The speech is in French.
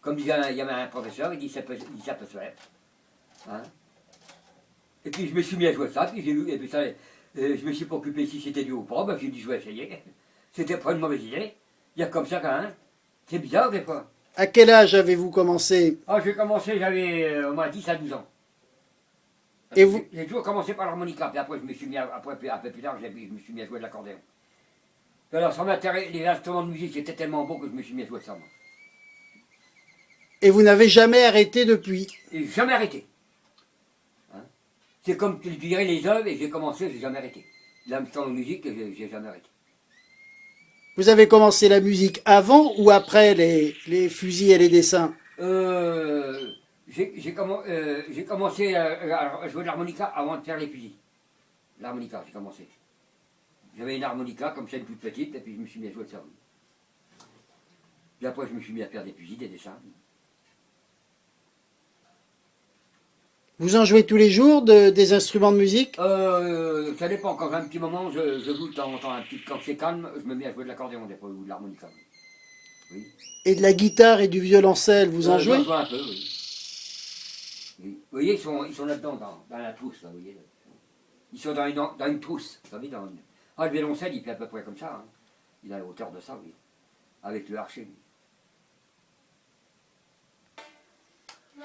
Comme il y avait un professeur, il dit ça peut se faire. Hein. Et puis je me suis mis à jouer ça, puis j'ai vu, et puis ça, je me suis pas occupé si c'était dur ou pas, ben j'ai dit je vais essayer. C'était pas une mauvaise idée. Il y a comme ça quand même. C'est bizarre des fois. À quel âge avez-vous commencé? Ah, j'ai commencé, j'avais au moins 10 à 12 ans. Et vous, J'ai toujours commencé par l'harmonica, puis après je me suis mis, après, un peu plus tard, je me suis mis à jouer de l'accordéon. Alors ça m'intéresse, les instruments de musique étaient tellement beaux que je me suis mis à jouer de ça, moi. et vous n'avez jamais arrêté depuis? Et j'ai jamais arrêté. Hein. C'est comme tu dirais les œuvres, et j'ai commencé, j'ai jamais arrêté. L'instrument de musique, j'ai jamais arrêté. Vous avez commencé la musique avant ou après les fusils et les dessins? J'ai commencé à jouer de l'harmonica avant de faire les fusils. L'harmonica, j'ai commencé. J'avais une harmonica comme celle toute petite, et puis je me suis mis à jouer de ça. Puis après, je me suis mis à faire des fusils, des dessins. Vous en jouez tous les jours des instruments de musique? Ça dépend, quand j'ai un petit moment, je joue de temps en temps, quand c'est calme, je me mets à jouer de l'accordéon des fois, ou de l'harmonica. Oui. Et de la guitare et du violoncelle, vous en J'en jouez? joue un peu, oui. Oui. Vous voyez, ils sont là-dedans, dans la trousse, là, vous voyez. Ils sont dans une trousse, vous savez, dans une... Ah, le violoncelle, il fait à peu près comme ça, hein. Il a la hauteur de ça, oui. Avec le archer. Oui.